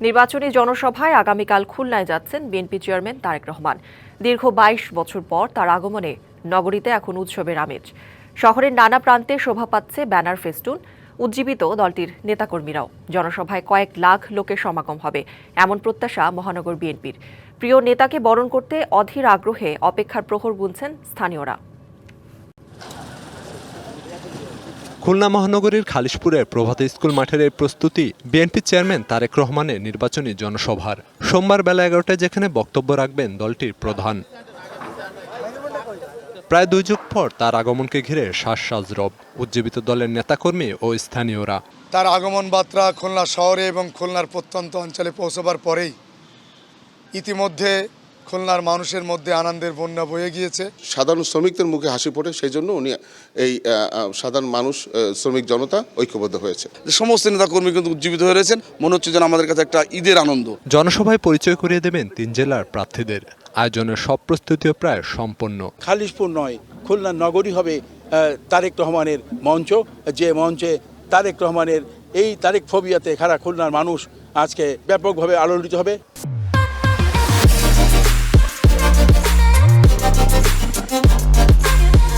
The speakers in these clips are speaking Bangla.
নির্বাচনী জনসভায় আগামীকাল খুলনায় যাচ্ছেন বিএনপি চেয়ারম্যান তারেক রহমান। দীর্ঘ ২২ বছর পর তার আগমনে নগরীতে এখন উৎসবের আমেজ। শহরের নানা প্রান্তে শোভা পাচ্ছে ব্যানার, ফেস্টুন। উজ্জীবিত দলটির নেতাকর্মীরাও। জনসভায় কয়েক লাখ লোকের সমাগম হবে এমন প্রত্যাশা মহানগর বিএনপির। প্রিয় নেতাকে বরণ করতে অধীর আগ্রহে অপেক্ষার প্রহর গুনছেন স্থানীয়রা। খুলনা মহানগরীর খালিশপুরের প্রভাত স্কুল মাঠের এই প্রস্তুতি বিএনপি চেয়ারম্যান তারেক রহমানের নির্বাচনী জনসভার। সোমবার বেলা ১১টায় যেখানে বক্তব্য রাখবেন দলটির প্রধান। প্রায় ২ যুগ পর তার আগমনকে ঘিরে শ্বাস রব উজ্জীবিত দলের নেতাকর্মী ও স্থানীয়রা। তার আগমন বার্তা খুলনা শহরে এবং খুলনার প্রত্যন্ত অঞ্চলে পৌঁছবার পরেই ইতিমধ্যে খুলনার মানুষের মধ্যে আনন্দের বন্যা বয়ে গিয়েছে। সাধারণ শ্রমিকদের মুখে হাসি ফোটে, সেই জন্য উনি এই সাধারণ মানুষ, শ্রমিক জনতা ঐক্যবদ্ধ হয়েছে। সমস্ত নেতাকর্মী কিন্তু উজ্জীবিত হয়ে রয়েছেন, মনে হচ্ছে যেন আমাদের কাছে একটা ঈদের আনন্দ। জনসভায় পরিচয় করিয়ে দেবেন ৩ জেলার প্রার্থীদের। আয়োজনের সব প্রস্তুতিও প্রায় সম্পন্ন। খালিশপুর নয়, খুলনা নগরী হবে তারেক রহমানের মঞ্চ, যে মঞ্চে তারেক রহমানের এই তারেক ফোবিয়াতে খাড়া খুলনার মানুষ আজকে ব্যাপকভাবে আলোড়িত হবে।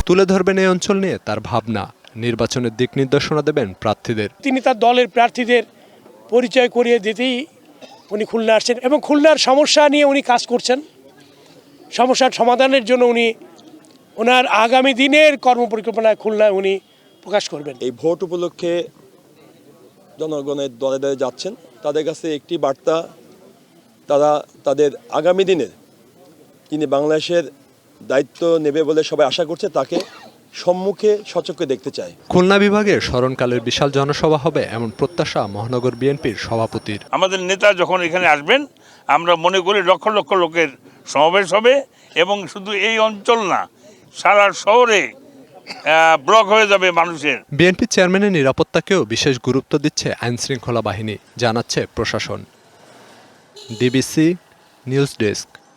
তুলে ধরবেন এই অঞ্চল নিয়ে তার ভাবনা, নির্বাচনের দিক নির্দেশনা দেবেন প্রার্থীদের। তিনি তার দলের প্রার্থীদের পরিচয় করিয়ে দিতেই উনি খুলনা আসছেন এবং খুলনার সমস্যা নিয়ে উনি কাজ করছেন। সমস্যার সমাধানের জন্য উনি ওনার আগামী দিনের কর্মপরিকল্পনা খুলনায় উনি প্রকাশ করবেন। এই ভোট উপলক্ষে জনগণের দলে দলে যাচ্ছেন। তাদের কাছে একটি বার্তা, তারা তাদের আগামী দিনের যিনি বাংলাদেশের দায়িত্ব নেবে বলে সবাই আশা করছে, তাকে সম্মুখে সচক্ষে দেখতে চায়। খুলনা বিভাগের স্মরণকালের বিশাল জনসভা হবে এমন প্রত্যাশা মহানগর বিএনপির সভাপতির। আমাদের নেতা যখন এখানে আসবেন, আমরা মনে করি লক্ষ লক্ষ লোকের সমাবেশ হবে এবং শুধু এই অঞ্চল না, সারা শহরে ব্লক হয়ে যাবে মানুষের। বিএনপি চেয়ারম্যানের নিরাপত্তাকেও বিশেষ গুরুত্ব দিচ্ছে আইনশৃঙ্খলা বাহিনী, জানাচ্ছে প্রশাসন। DBC news desk.